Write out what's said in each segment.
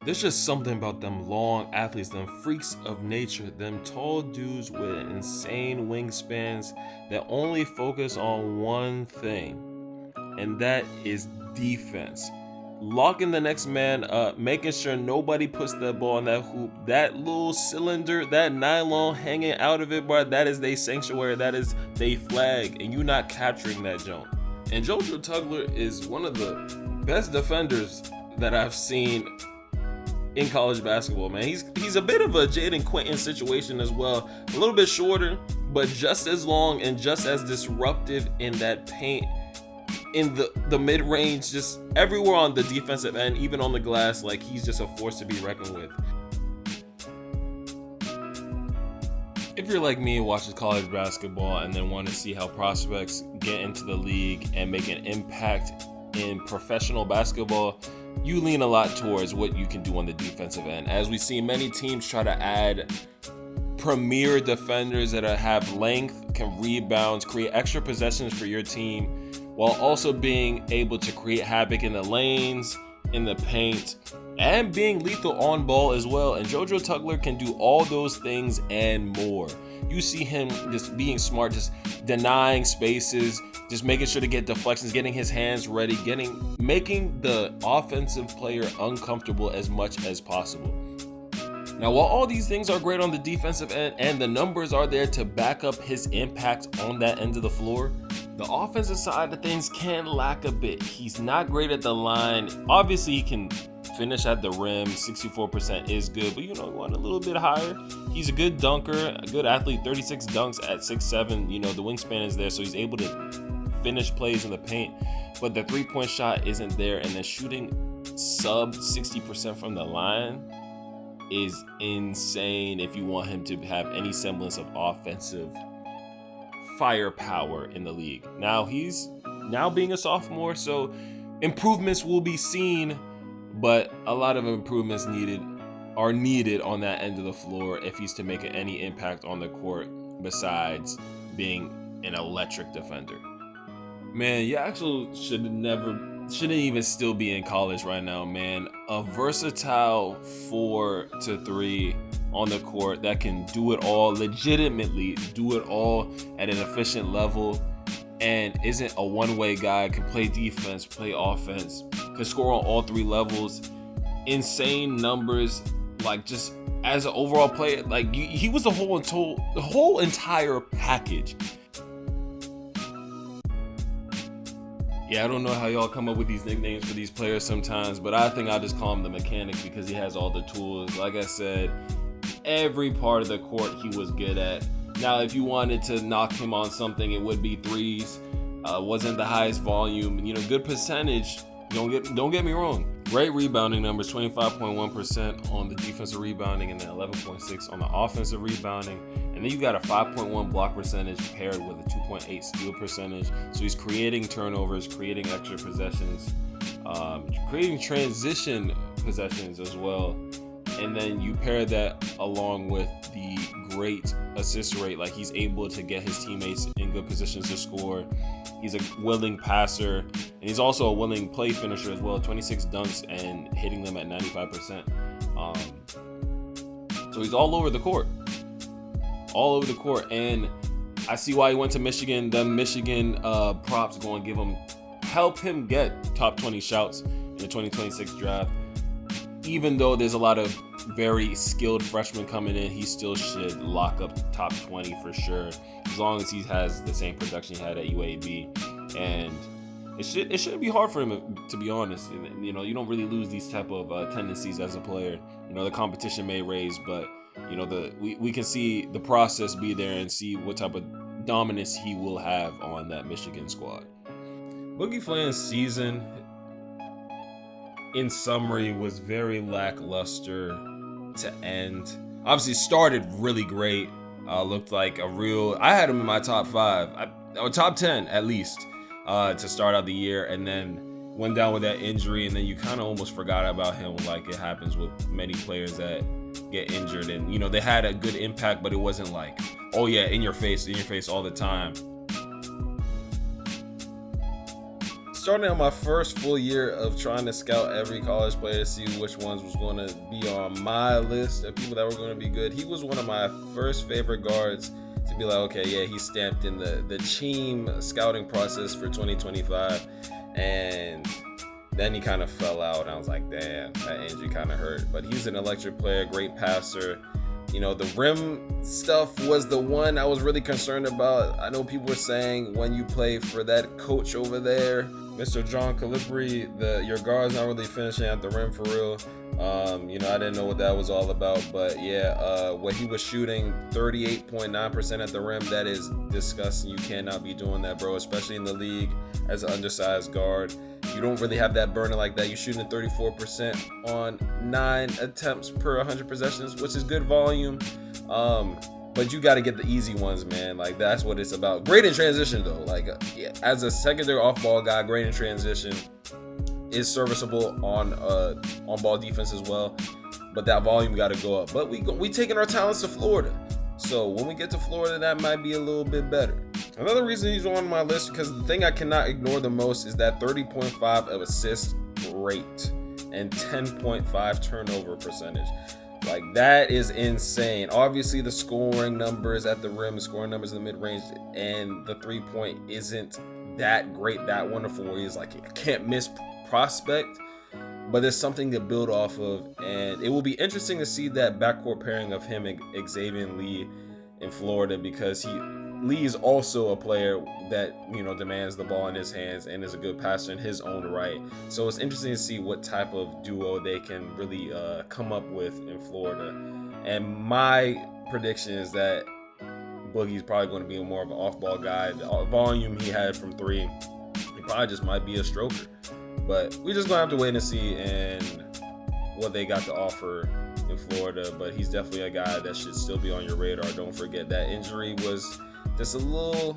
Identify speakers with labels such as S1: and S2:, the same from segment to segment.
S1: There's just something about them long athletes, them freaks of nature, them tall dudes with insane wingspans that only focus on one thing, and that is defense. Locking the next man up, making sure nobody puts that ball in that hoop. That little cylinder, that nylon hanging out of it, bro, that is their sanctuary, that is their flag, and you not capturing that jump. And Jojo Tugler is one of the best defenders that I've seen in college basketball, man. He's a bit of a Jaden Quentin situation as well. A little bit shorter, but just as long and just as disruptive in that paint, in the mid-range, just everywhere on the defensive end, even on the glass. Like, he's just a force to be reckoned with. If you're like me, watches college basketball and then want to see how prospects get into the league and make an impact in professional basketball, you lean a lot towards what you can do on the defensive end. As we see many teams try to add premier defenders that have length, can rebound, create extra possessions for your team, while also being able to create havoc in the lanes, in the paint, and being lethal on ball as well. And Jojo Tugler can do all those things and more. You see him just being smart, just denying spaces, just making sure to get deflections, getting his hands ready, making the offensive player uncomfortable as much as possible. Now, while all these things are great on the defensive end and the numbers are there to back up his impact on that end of the floor, the offensive side of things can lack a bit. He's not great at the line. Obviously, he can finish at the rim. 64% is good, but you want a little bit higher. He's a good dunker, a good athlete, 36 dunks at 6'7". The wingspan is there, so he's able to finish plays in the paint, but the three-point shot isn't there, and then shooting sub 60% from the line is insane if you want him to have any semblance of offensive firepower in the league. Now he's being a sophomore, so improvements will be seen, but a lot of improvements are needed on that end of the floor if he's to make any impact on the court besides being an electric defender. Man, Yaxel shouldn't even still be in college right now, man. A versatile 4-3 on the court that can do it all, legitimately do it all at an efficient level, and isn't a one-way guy, can play defense, play offense, can score on all three levels. Insane numbers, like, just as an overall player, like, he was the whole entire package. Yeah, I don't know how y'all come up with these nicknames for these players sometimes, but I think I just call him the mechanic because he has all the tools. Like I said, every part of the court he was good at. Now, if you wanted to knock him on something, it would be threes. Wasn't the highest volume, good percentage. Don't get me wrong. Great rebounding numbers, 25.1% on the defensive rebounding and then 11.6 on the offensive rebounding. And then you got a 5.1 block percentage paired with a 2.8 steal percentage. So he's creating turnovers, creating extra possessions, creating transition possessions as well. And then you pair that along with the great assist rate. Like, he's able to get his teammates in good positions to score. He's a willing passer, and he's also a willing play finisher as well. 26 dunks and hitting them at 95%. So he's all over the court. And I see why he went to Michigan. The Michigan props going to help him get top 20 shouts in the 2026 draft. Even though there's a lot of very skilled freshmen coming in, he still should lock up top 20 for sure, as long as he has the same production he had at UAB. And it shouldn't be hard for him, to be honest. You don't really lose these type of tendencies as a player. The competition may raise, but we can see the process be there and see what type of dominance he will have on that Michigan squad. Boogie Fland's season, in summary, was very lackluster to end. Obviously started really great. Looked like I had him in my top 5, or top 10 at least, to start out the year, and then went down with that injury, and then you kind of almost forgot about him, like it happens with many players that get injured. And they had a good impact, but it wasn't like, oh yeah, in your face all the time. starting on my first full year of trying to scout every college player to see which ones was going to be on my list of people that were going to be good. He was one of my first favorite guards to be like, okay, yeah, he's stamped in the Cheem scouting process for 2025. And then he kind of fell out, and I was like, damn, that injury kind of hurt. But he's an electric player, great passer. You know, the rim stuff was the one I was really concerned about. I know people were saying when you play for that coach over there, Mr. John Calipari, your guard's not really finishing at the rim for real. You know, I didn't know what that was all about, but yeah, when he was shooting 38.9% at the rim, that is disgusting. You cannot be doing that, bro, especially in the league as an undersized guard. You don't really have that burner like that. You're shooting 34% on 9 attempts per 100 possessions, which is good volume. But you got to get the easy ones, man. Like, that's what it's about. Great in transition, though. Like, yeah, as a secondary off-ball guy, great in transition is serviceable on ball defense as well. But that volume got to go up. But we taking our talents to Florida. So when we get to Florida, that might be a little bit better. Another reason he's on my list, because the thing I cannot ignore the most is that 30.5 of assist rate and 10.5 turnover percentage. Like, that is insane. Obviously, the scoring numbers at the rim, the scoring numbers in the mid-range, and the three-point isn't that great, that wonderful, where he's like a can't-miss prospect. But there's something to build off of, and it will be interesting to see that backcourt pairing of him and Xavier Lee in Florida, because Lee is also a player that, you know, demands the ball in his hands and is a good passer in his own right. So it's interesting to see what type of duo they can really come up with in Florida. And my prediction is that Boogie's probably going to be more of an off-ball guy. The volume he had from three, he probably just might be a stroker. But we're just going to have to wait and see and what they got to offer in Florida. But he's definitely a guy that should still be on your radar. Don't forget that injury was just a little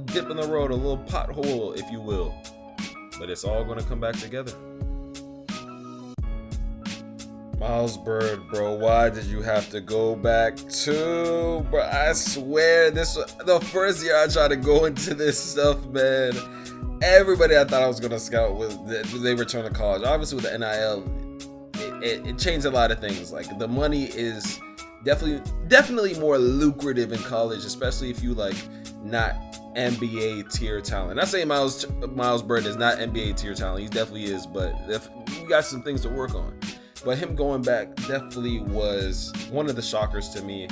S1: dip in the road, a little pothole, if you will. But it's all going to come back together. Miles Bird, bro, why did you have to go back to? Bro, I swear, this was the first year I tried to go into this stuff, man. Everybody I thought I was going to scout was they return to college. Obviously, with the NIL, it changed a lot of things. Like, the money is definitely more lucrative in college, especially if you like not NBA tier talent. Not saying Miles Bird is not NBA tier talent. He definitely is, but we got some things to work on. But him going back definitely was one of the shockers to me.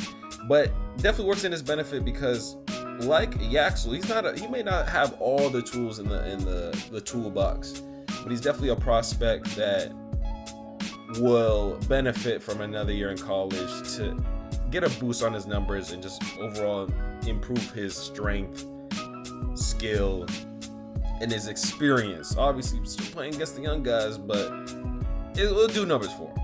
S1: But definitely works in his benefit because, like Yaxel, he may not have all the tools in the toolbox, but he's definitely a prospect that will benefit from another year in college to get a boost on his numbers and just overall improve his strength, skill, and his experience. Obviously, he's still playing against the young guys, but it will do numbers for him.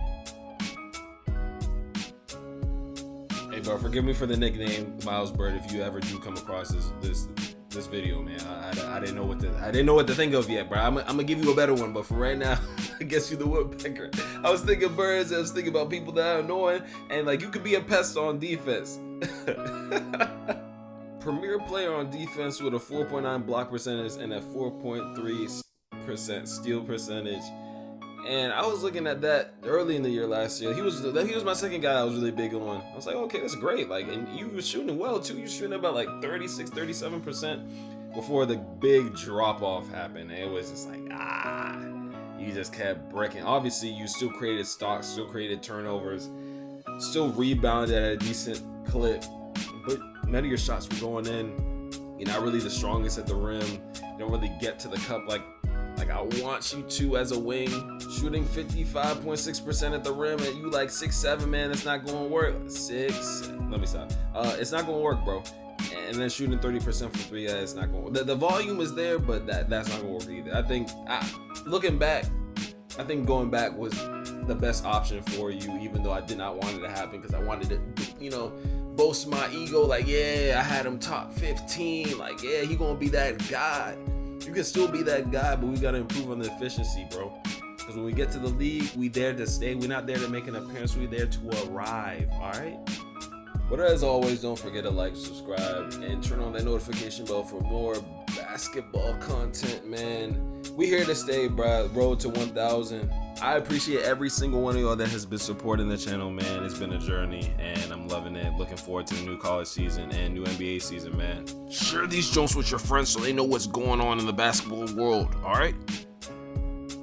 S1: Hey, bro, forgive me for the nickname Miles Bird if you ever do come across this video, man. I didn't know what to think of yet, bro. I'm gonna give you a better one, but for right now, I guess you the woodpecker. I was thinking birds. I was thinking about people that are annoying, and like, you could be a pest on defense. Premier player on defense with a 4.9 block percentage and a 4.3% steal percentage. And I was looking at that early in the year last year. He was my second guy I was really big on. I was like, okay, that's great. Like, and you were shooting well too. You were shooting about like 37% before the big drop off happened. And it was just like, you just kept breaking. Obviously, you still created stocks, still created turnovers, still rebounded at a decent clip, but none of your shots were going in. You're not really the strongest at the rim. You don't really get to the cup like I want you to as a wing. Shooting 55.6% at the rim and you like 6'7", man, it's not going to work. Let me stop. It's not going to work, bro. And then shooting 30% for three, it's not going to work. The volume is there, but that's not going to work either. I think, looking back, I think going back was the best option for you, even though I did not want it to happen because I wanted to, boast my ego. Like, yeah, I had him top 15. Like, yeah, he going to be that guy. You can still be that guy, but we got to improve on the efficiency, bro. Because when we get to the league, we there to stay. We're not there to make an appearance. We're there to arrive, all right? But as always, don't forget to like, subscribe, and turn on that notification bell for more basketball content, man. We here to stay, bro. Road to 1,000. I appreciate every single one of y'all that has been supporting the channel, man. It's been a journey, and I'm loving it. Looking forward to the new college season and new NBA season, man. Share these jokes with your friends so they know what's going on in the basketball world, all right?